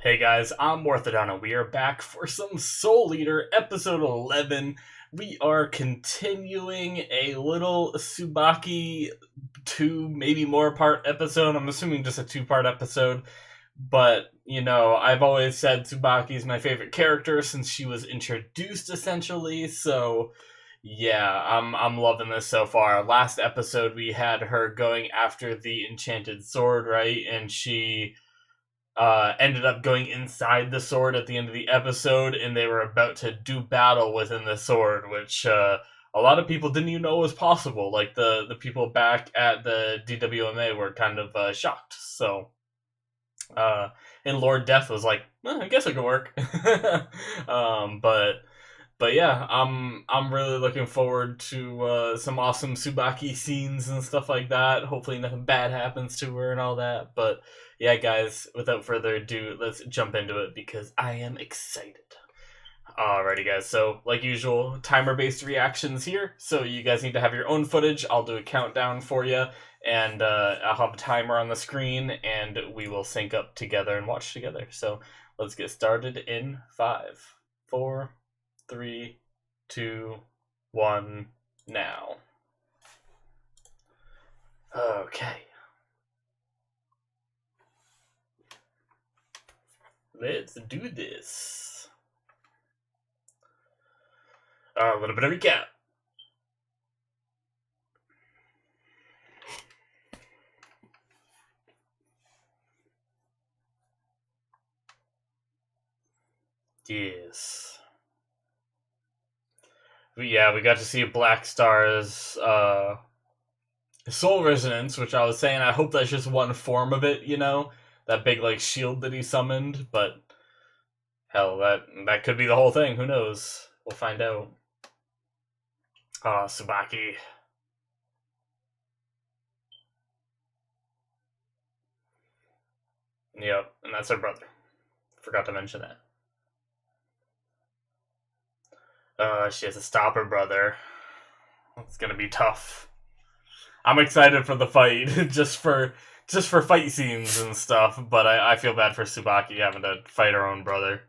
Hey guys, I'm Morthadon, and we are back for some Soul Eater episode 11. We are continuing a little Tsubaki two, maybe more part episode. I'm assuming just a two-part episode. But, I've always said Tsubaki is my favorite character since she was introduced essentially, so yeah, I'm loving this so far. Last episode we had her going after the enchanted sword, right? And she ended up going inside the sword at the end of the episode, and they were about to do battle within the sword, which a lot of people didn't even know was possible. Like the people back at the DWMA were kind of shocked. So, and Lord Death was like, I guess it could work. But yeah, I'm really looking forward to some awesome Tsubaki scenes and stuff like that. Hopefully nothing bad happens to her and all that. But yeah, guys, without further ado, let's jump into it because I am excited. Alrighty, guys. So, like usual, timer-based reactions here. So you guys need to have your own footage. I'll do a countdown for you, and I'll have a timer on the screen, and we will sync up together and watch together. So let's get started in 5, 4, 3, 2, 1, now. Okay. Let's do this. A little bit of recap. Yes. Yeah, we got to see Black Star's Soul Resonance, which I was saying, I hope that's just one form of it, That big, like, shield that he summoned, but hell, that could be the whole thing, who knows? We'll find out. Tsubaki. Yep, and that's her brother. Forgot to mention that. She has to stop her brother. It's gonna be tough. I'm excited for the fight, just for fight scenes and stuff. But I feel bad for Tsubaki having to fight her own brother.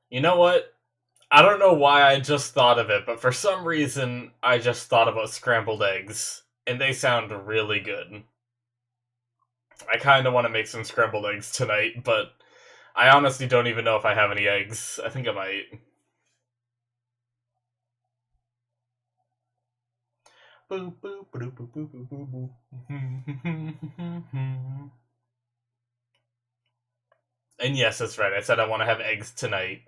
You know what? I don't know why I just thought of it, but for some reason I just thought about scrambled eggs, and they sound really good. I kind of want to make some scrambled eggs tonight, but I honestly don't even know if I have any eggs. I think I might. Boop, boop, boop, boop, boop, boop, boop. And yes, that's right. I said I want to have eggs tonight.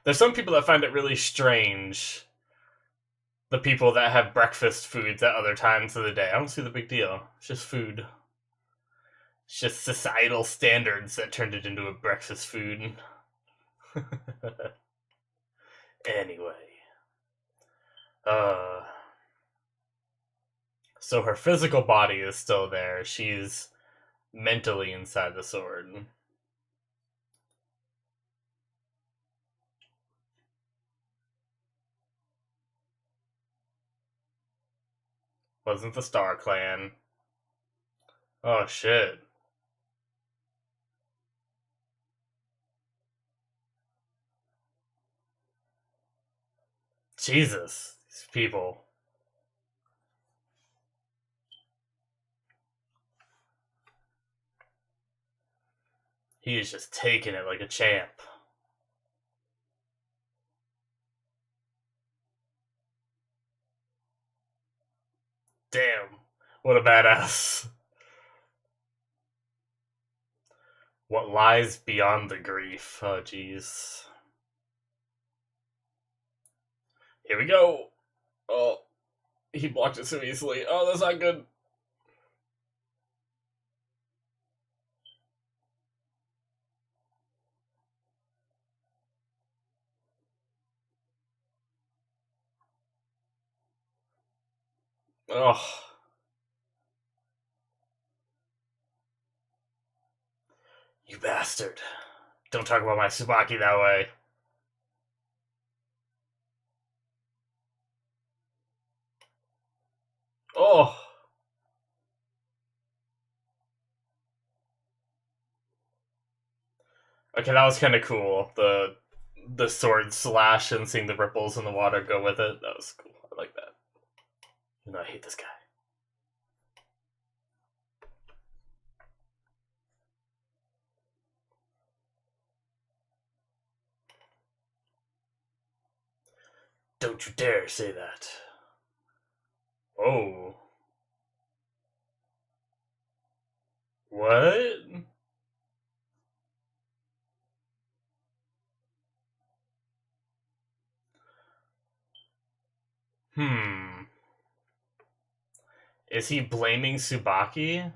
There's some people that find it really strange. The people that have breakfast foods at other times of the day. I don't see the big deal. It's just food. It's just societal standards that turned it into a breakfast food. Anyway. So her physical body is still there. She's mentally inside the sword. Wasn't the Star Clan. Oh shit. Jesus. These people. He is just taking it like a champ. Damn. What a badass. What lies beyond the grief? Oh, jeez. Here we go. Oh, he blocked it so easily. Oh, that's not good. Ugh. You bastard. Don't talk about my Tsubaki that way. Oh. Okay, that was kind of cool. The sword slash and seeing the ripples in the water go with it. That was cool. I like that. You know, I hate this guy. Don't you dare say that. Oh. What? Hmm. Is he blaming Tsubaki?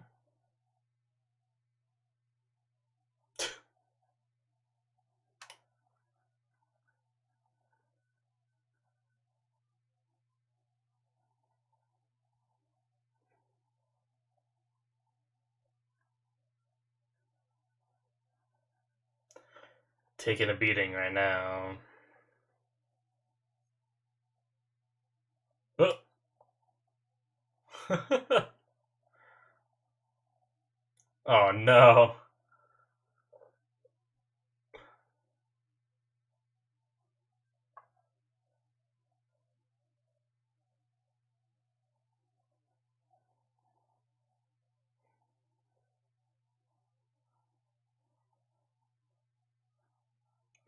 Taking a beating right now. Oh. Oh no.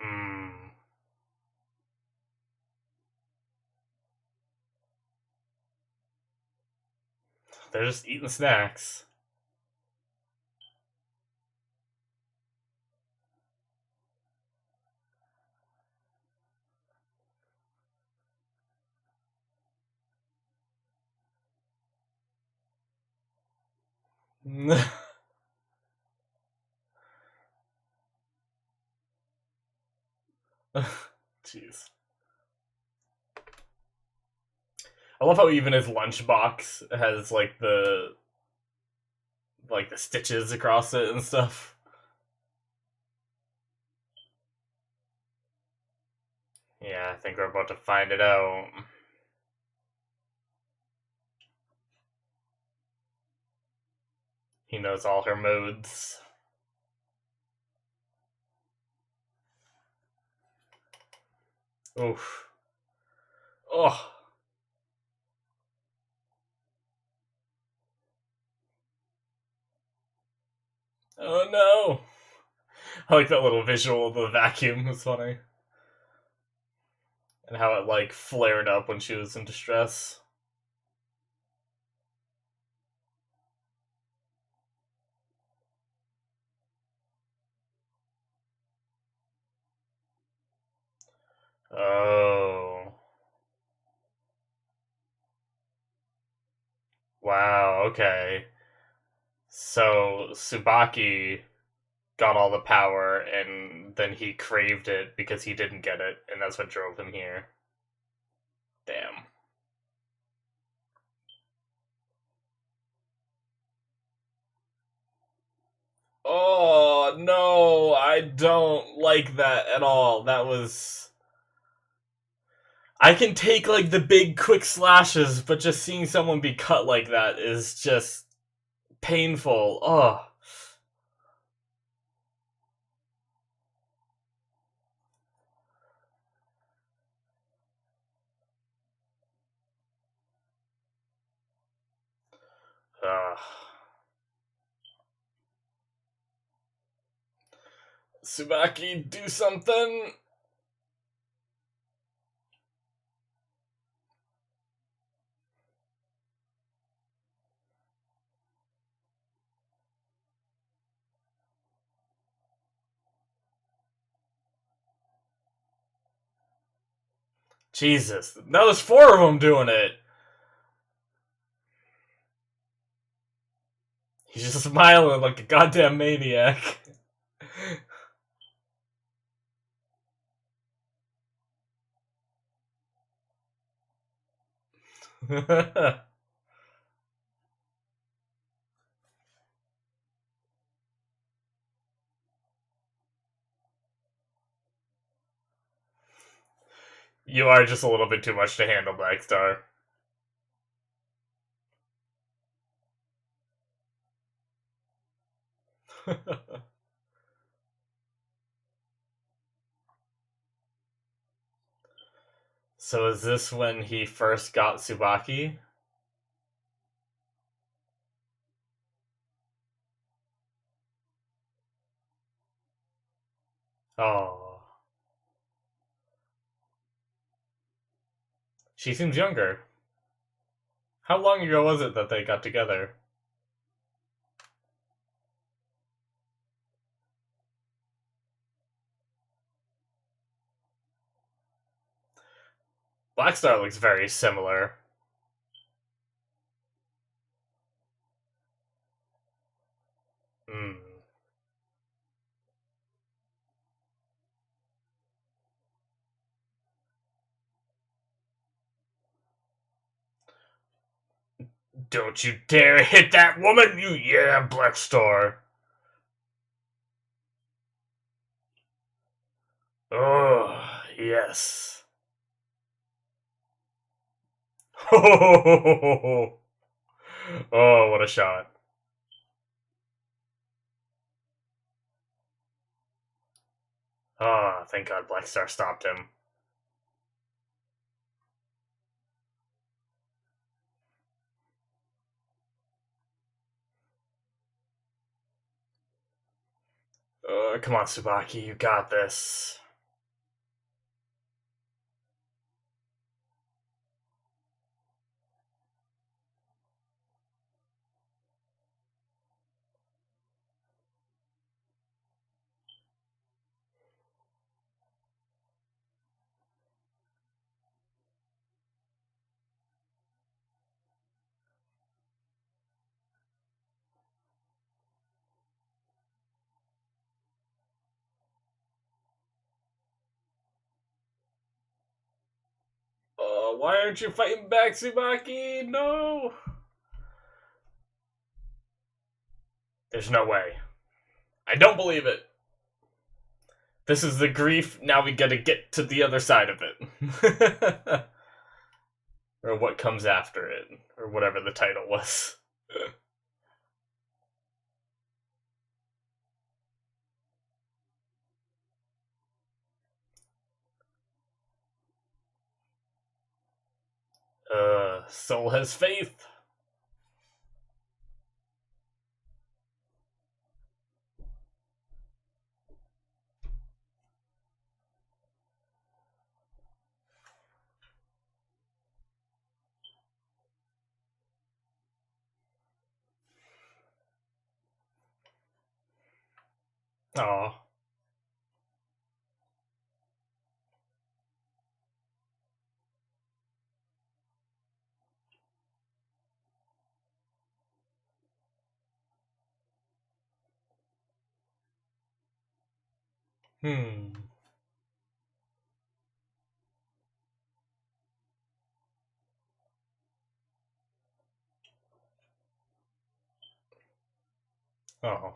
Hmm. They're just eating snacks. Jeez. I love how even his lunchbox has like the stitches across it and stuff. Yeah, I think we're about to find it out. He knows all her modes. Oof. Oh. Oh no. I like that little visual of the vacuum. It's funny. And how it like flared up when she was in distress. Oh. Wow, okay. So Tsubaki got all the power and then he craved it because he didn't get it, and that's what drove him here. Damn. Oh no, I don't like that at all. That was I can take like the big quick slashes, but just seeing someone be cut like that is just painful. Oh. Ugh. Tsubaki, do something. Jesus. Now there's four of them doing it. He's just smiling like a goddamn maniac. You are just a little bit too much to handle, Black Star. So is this when he first got Tsubaki? Oh. She seems younger. How long ago was it that they got together? Black Star looks very similar. Hmm. Don't you dare hit that woman, you yeah, Black Star. Oh, yes. Oh, what a shot. Ah, oh, thank God Black Star stopped him. Come on, Tsubaki, you got this. Why aren't you fighting back, Tsubaki? No! There's no way. I don't believe it. This is the grief, now we gotta get to the other side of it. Or what comes after it, or whatever the title was. Soul has faith. Aw. Hmm. Oh.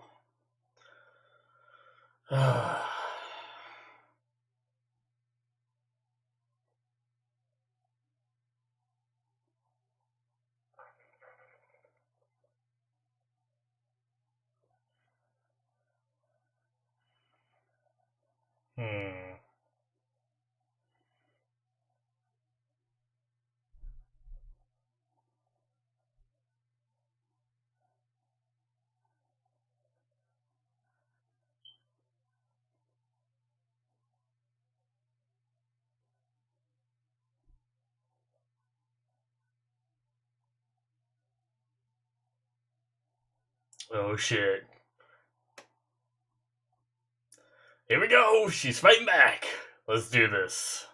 Hmm. Oh shit. Here we go! She's fighting back! Let's do this.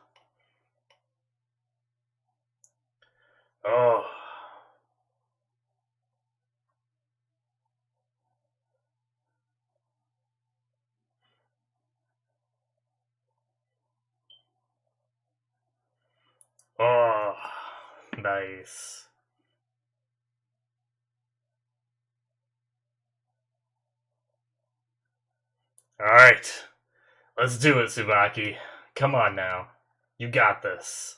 Oh. Oh. Nice. Alright. Let's do it, Tsubaki. Come on now. You got this.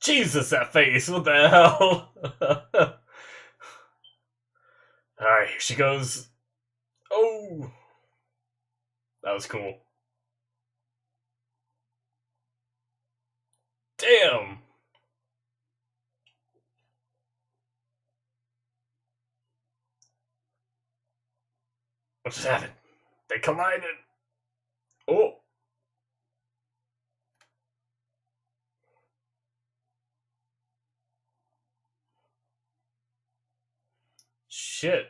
Jesus, that face! What the hell? Alright, here she goes. Oh! That was cool. Damn! What just happened? They collided! Oh! Shit.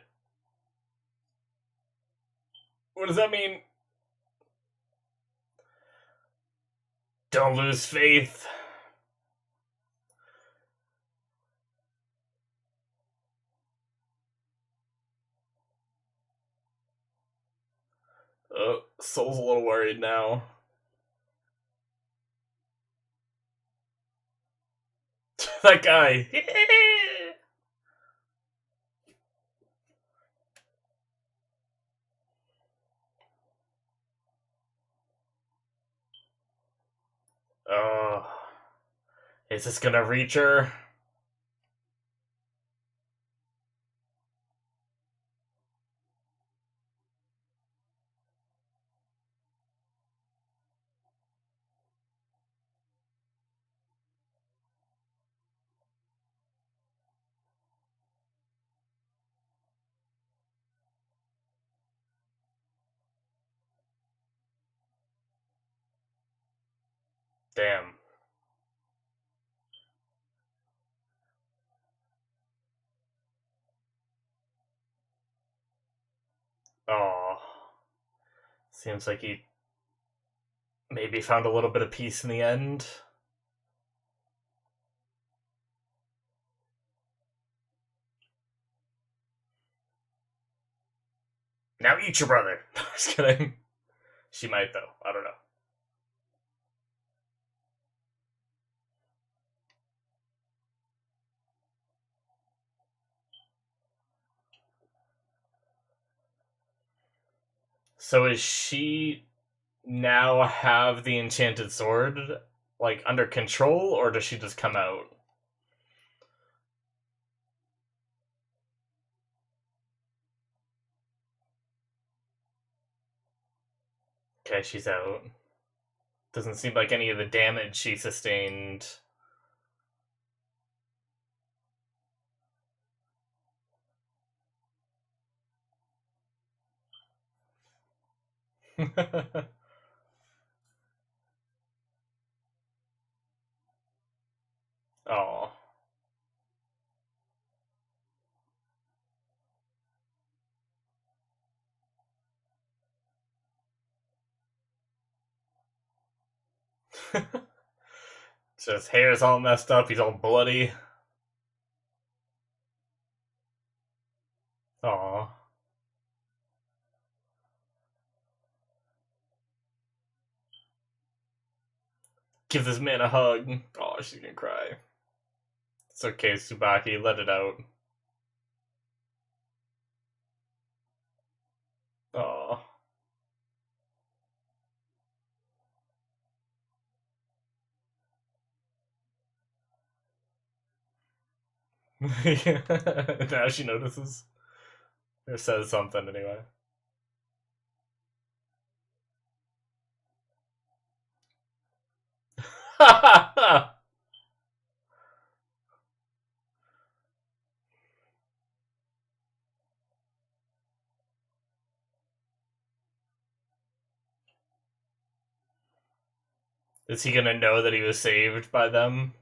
What does that mean? Don't lose faith. Soul's a little worried now. That guy. Oh. Is this gonna reach her? Damn. Oh. Seems like he maybe found a little bit of peace in the end. Now eat your brother. Just kidding. She might, though. I don't know. So is she now have the enchanted sword, like, under control, or does she just come out? Okay, she's out. Doesn't seem like any of the damage she sustained. Oh. So his hair's all messed up, he's all bloody. Aw. Give this man a hug. Oh, she's gonna cry. It's okay, Tsubaki, let it out. Aw. Now she notices. Or says something anyway. Is he gonna know that he was saved by them?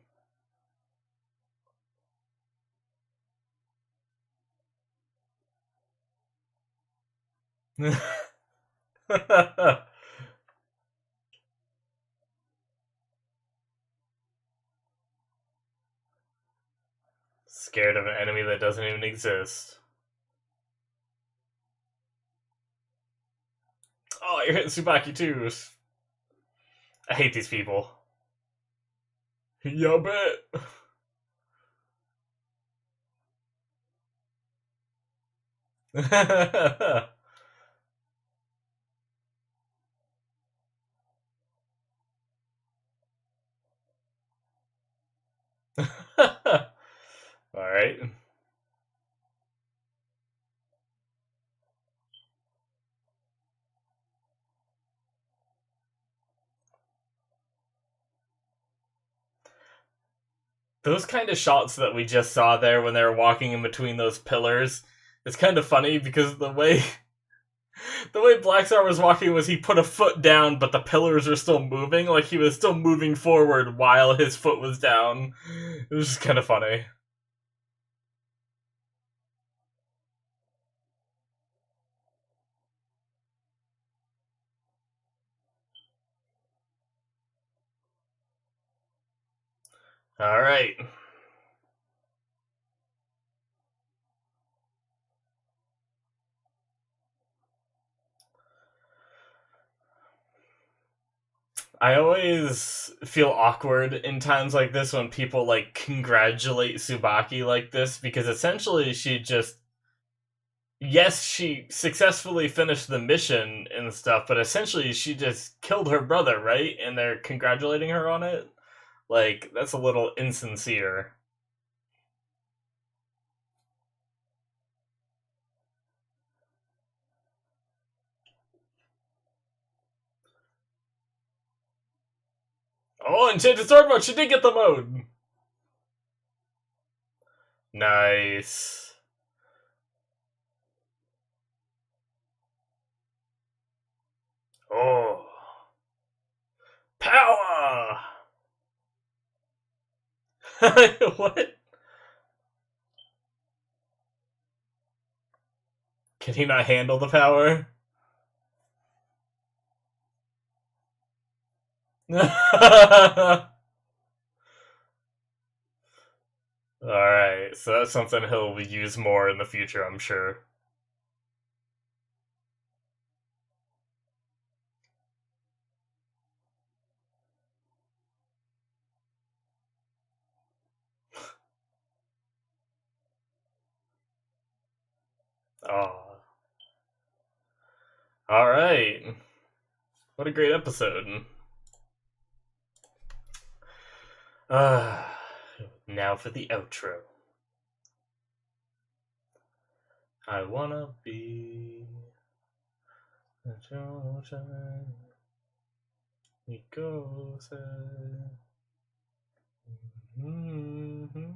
Scared of an enemy that doesn't even exist. Oh, you're hitting Tsubaki too. I hate these people. Yeah, bet. Alright. Those kind of shots that we just saw there when they were walking in between those pillars, it's kind of funny because the way Blackstar was walking was he put a foot down, but the pillars were still moving, like he was still moving forward while his foot was down. It was just kind of funny. Alright. I always feel awkward in times like this when people like congratulate Tsubaki like this because essentially she just yes, she successfully finished the mission and stuff, but essentially she just killed her brother, right? And they're congratulating her on it. Like that's a little insincere. Oh, enchanted sword mode. She did get the mode. Nice. Oh, power. What? Can he not handle the power? Alright, so that's something he'll use more in the future, I'm sure. Oh. Alright. What a great episode. Uh, now for the outro. I wanna be a children. Nikose. Mm-hmm.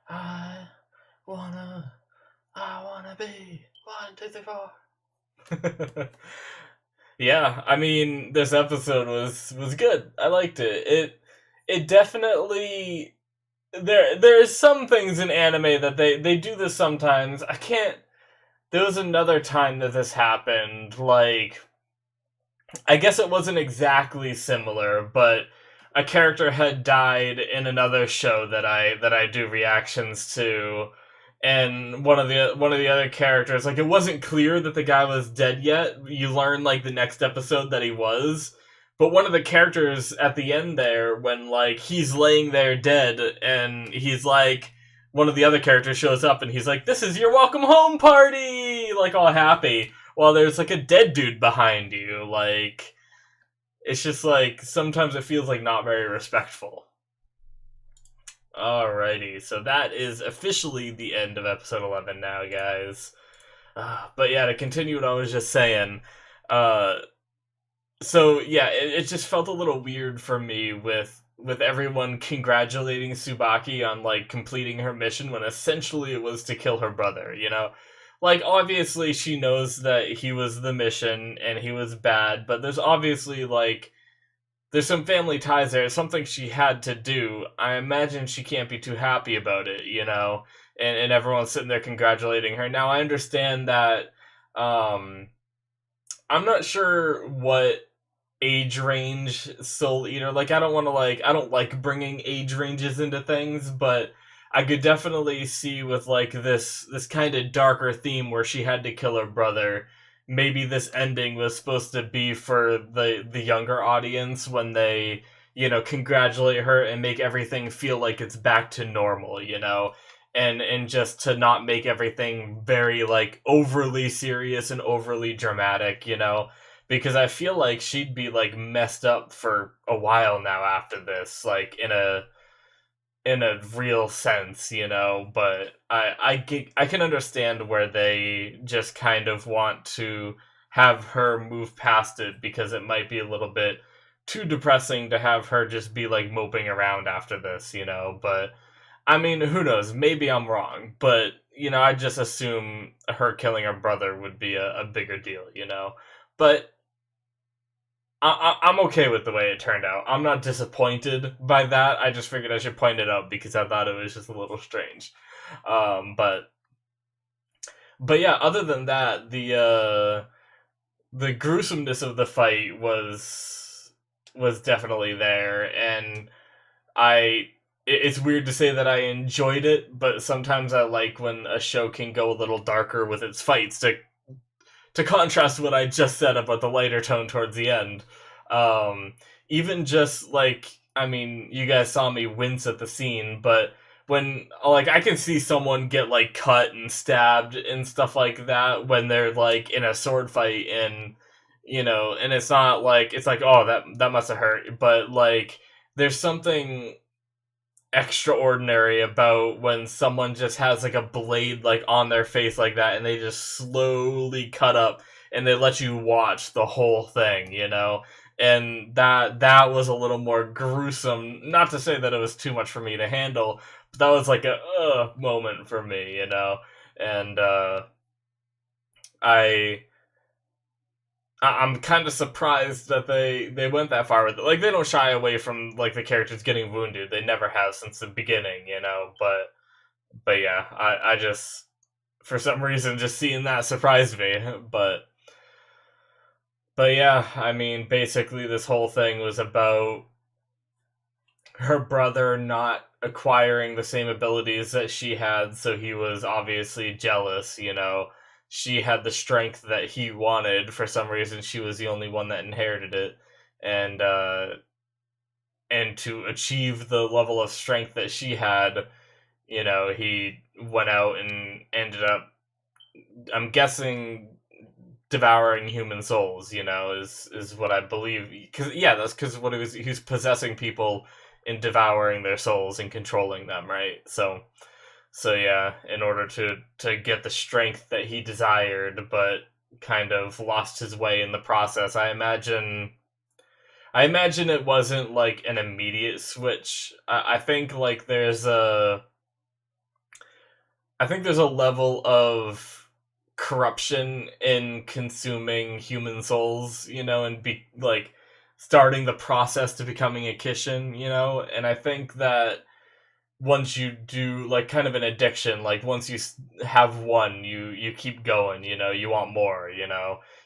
I wanna be 1, 2, 3, 4. Yeah, I mean, this episode was good. I liked it. It definitely there's some things in anime that they do this sometimes. I can't. There was another time that this happened. Like I guess it wasn't exactly similar, but a character had died in another show that I do reactions to, and one of the other characters, like it wasn't clear that the guy was dead yet. You learn like the next episode that he was, but one of the characters at the end there, when like he's laying there dead, and he's like. One of the other characters shows up and he's like, "This is your welcome home party!" Like all happy, while there's like a dead dude behind you. Like it's just like sometimes it feels like not very respectful. Alrighty, so that is officially the end of episode 11 now, guys. But yeah, to continue what I was just saying, uh, so yeah, it just felt a little weird for me with everyone congratulating Tsubaki on like completing her mission when essentially it was to kill her brother, you know? Like obviously she knows that he was the mission and he was bad, but there's obviously like there's some family ties there. It's something she had to do. I imagine she can't be too happy about it, you know? And everyone's sitting there congratulating her. Now I understand that um I'm not sure what age range Soul Eater. Like, I don't like bringing age ranges into things, but I could definitely see with like this kind of darker theme where she had to kill her brother. Maybe this ending was supposed to be for the younger audience when they congratulate her and make everything feel like it's back to normal, and just to not make everything very like overly serious and overly dramatic, because I feel like she'd be like messed up for a while now after this, like in a real sense, but I can understand where they just kind of want to have her move past it because it might be a little bit too depressing to have her just be like moping around after this, but I mean, who knows? Maybe I'm wrong, but I just assume her killing her brother would be a bigger deal, but I'm okay with the way it turned out. I'm not disappointed by that. I just figured I should point it out because I thought it was just a little strange. But yeah, other than that, the gruesomeness of the fight was definitely there, and it's weird to say that I enjoyed it, but sometimes I like when a show can go a little darker with its fights to contrast what I just said about the lighter tone towards the end. Um, Even just like, I mean, you guys saw me wince at the scene, but when like I can see someone get like cut and stabbed and stuff like that when they're like in a sword fight, and and it's not like it's like, oh, that must have hurt, but like there's something extraordinary about when someone just has like a blade like on their face like that, and they just slowly cut up and they let you watch the whole thing, and that was a little more gruesome. Not to say that it was too much for me to handle, but that was like a moment for me, and I I'm kind of surprised that they went that far with it. Like, they don't shy away from like the characters getting wounded. They never have since the beginning, But yeah, I just, for some reason, just seeing that surprised me. But yeah, I mean, basically this whole thing was about her brother not acquiring the same abilities that she had, so he was obviously jealous, She had the strength that he wanted. For some reason, she was the only one that inherited it. And and to achieve the level of strength that she had, he went out and ended up, I'm guessing, devouring human souls, is what I believe. Cause yeah, that's because what he was possessing people and devouring their souls and controlling them, right? So yeah, in order to get the strength that he desired, but kind of lost his way in the process. I imagine it wasn't like an immediate switch. I think like there's a level of corruption in consuming human souls, and be like starting the process to becoming a Kishin, and I think that once you do like kind of an addiction, like once you have one, you keep going, you want more,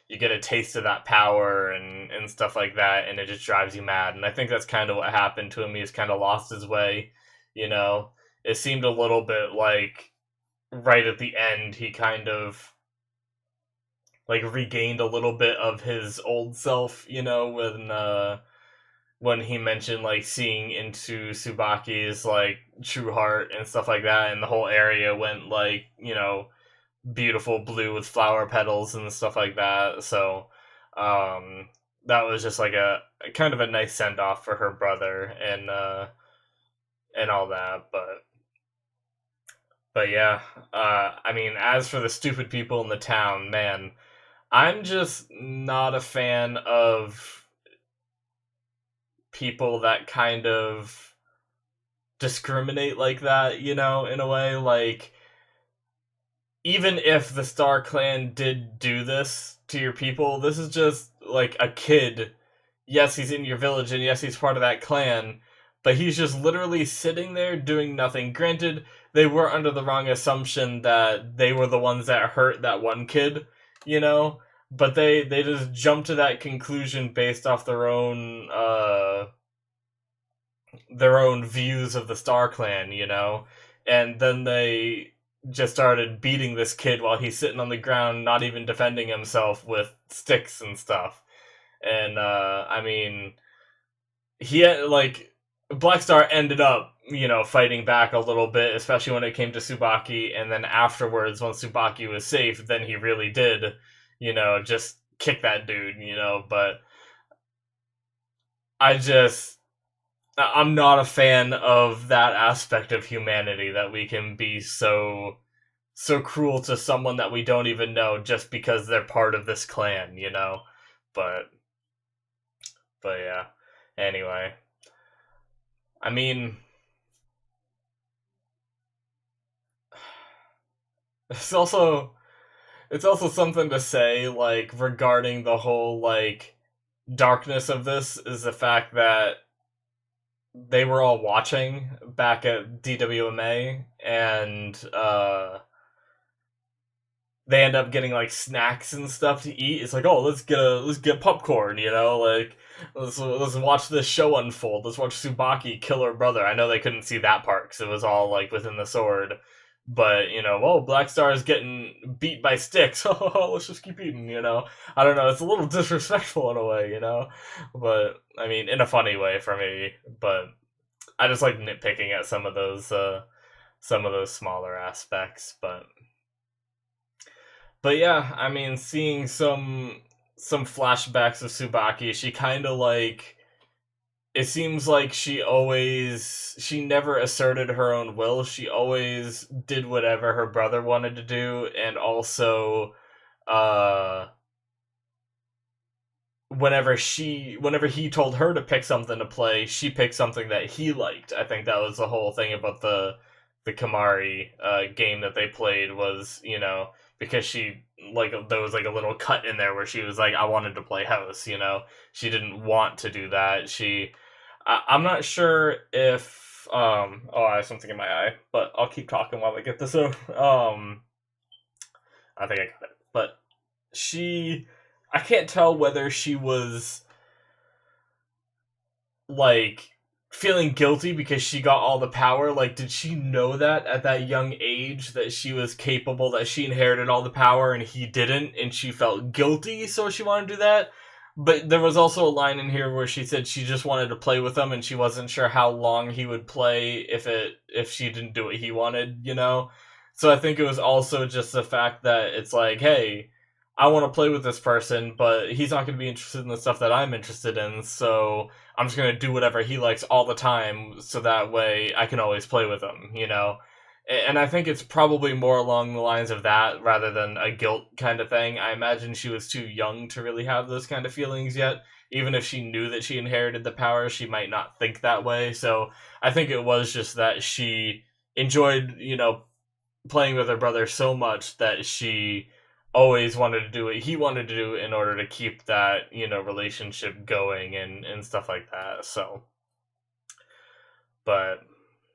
you get a taste of that power and stuff like that, and it just drives you mad. And I think that's kind of what happened to him. He's kind of lost his way, you know it seemed a little bit like right at the end he kind of like regained a little bit of his old self, when he mentioned like seeing into Tsubaki's like true heart and stuff like that, and the whole area went like, beautiful blue with flower petals and stuff like that. So that was just like a kind of a nice send off for her brother, and all that. But yeah, I mean, as for the stupid people in the town, man, I'm just not a fan of people that kind of discriminate like that, in a way. Like, even if the Star Clan did do this to your people, this is just like a kid. Yes, he's in your village, and yes, he's part of that clan, but he's just literally sitting there doing nothing. Granted, they were under the wrong assumption that they were the ones that hurt that one kid, but they just jumped to that conclusion based off their own views of the Star Clan, and then they just started beating this kid while he's sitting on the ground, not even defending himself with sticks and stuff. And I mean, he had, like, Black Star ended up, fighting back a little bit, especially when it came to Tsubaki, and then afterwards, when Tsubaki was safe, then he really did, just kick that dude, but I just, I'm not a fan of that aspect of humanity, that we can be so cruel to someone that we don't even know just because they're part of this clan, but yeah. Anyway, I mean, it's also it's also something to say, like, regarding the whole, like, darkness of this, is the fact that they were all watching back at DWMA, and they end up getting, like, snacks and stuff to eat. It's like, oh, let's get popcorn, like, let's watch this show unfold. Let's watch Tsubaki kill her brother. I know they couldn't see that part because it was all, like, within the sword, but, oh, Black Star is getting beat by sticks. Let's just keep eating. I don't know. It's a little disrespectful in a way, but I mean, in a funny way for me. But I just like nitpicking at some of those smaller aspects, but yeah, I mean, seeing some flashbacks of Tsubaki, she kind of, like, it seems like she never asserted her own will. She always did whatever her brother wanted to do, and also, uh whenever he told her to pick something to play, she picked something that he liked. I think that was the whole thing about the Kamari game that they played, was, because she, like, there was, like, a little cut in there where she was like, I wanted to play house. She didn't want to do that. I'm not sure if oh, I have something in my eye, but I'll keep talking while I get this over. I think I got it, but she I can't tell whether she was, like, feeling guilty because she got all the power. Like, did she know that at that young age, that she was capable, that she inherited all the power and he didn't, and she felt guilty, so she wanted to do that? But there was also a line in here where she said she just wanted to play with him, and she wasn't sure how long he would play if she didn't do what he wanted. So I think it was also just the fact that it's like, hey, I want to play with this person, but he's not going to be interested in the stuff that I'm interested in, so I'm just going to do whatever he likes all the time, so that way I can always play with him. And I think it's probably more along the lines of that rather than a guilt kind of thing. I imagine she was too young to really have those kind of feelings yet. Even if she knew that she inherited the power, she might not think that way. So I think it was just that she enjoyed, playing with her brother so much that she always wanted to do what he wanted to do in order to keep that, relationship going, and stuff like that. So, but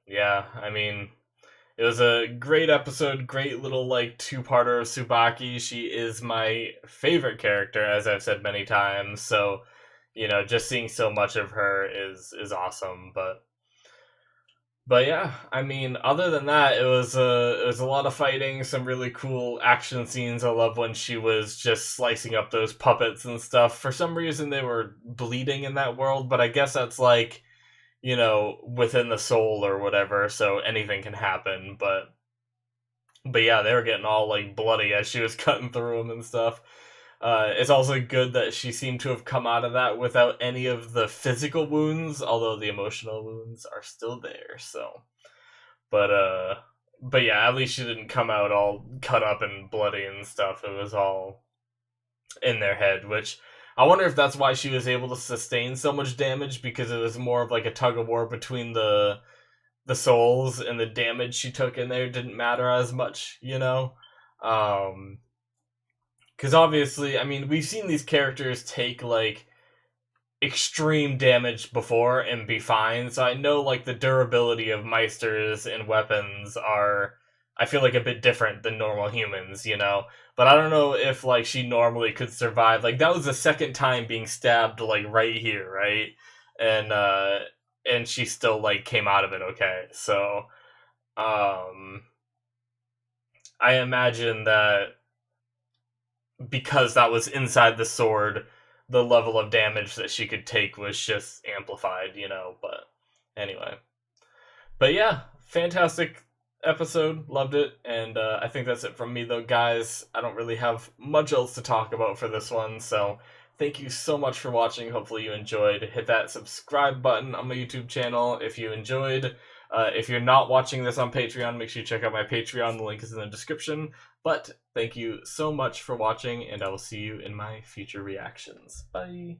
yeah, I mean, it was a great episode, great little, like, two-parter of Tsubaki. She is my favorite character, as I've said many times. So, just seeing so much of her is awesome. But yeah, I mean, other than that, it was a lot of fighting, some really cool action scenes. I love when she was just slicing up those puppets and stuff. For some reason, they were bleeding in that world, but I guess that's, like, within the soul or whatever, so anything can happen. But yeah, they were getting all, like, bloody as she was cutting through them and stuff. It's also good that she seemed to have come out of that without any of the physical wounds, although the emotional wounds are still there. So, but but yeah, at least she didn't come out all cut up and bloody and stuff. It was all in their head, which I wonder if that's why she was able to sustain so much damage, because it was more of like a tug of war between the souls, and the damage she took in there didn't matter as much. Um, because obviously, I mean, we've seen these characters take, like, extreme damage before and be fine. So I know, like, the durability of Meisters and weapons are, I feel like, a bit different than normal humans. But I don't know if, like, she normally could survive. Like, that was the second time being stabbed, like, right here, right? And she still, like, came out of it okay. So um I imagine that because that was inside the sword, the level of damage that she could take was just amplified, but anyway. But yeah, fantastic episode, loved it, and I think that's it from me though, guys. I don't really have much else to talk about for this one, so thank you so much for watching. Hopefully you enjoyed. Hit that subscribe button on my YouTube channel if you enjoyed. If you're not watching this on Patreon, make sure you check out my Patreon. The link is in the description. But thank you so much for watching, and I will see you in my future reactions. Bye!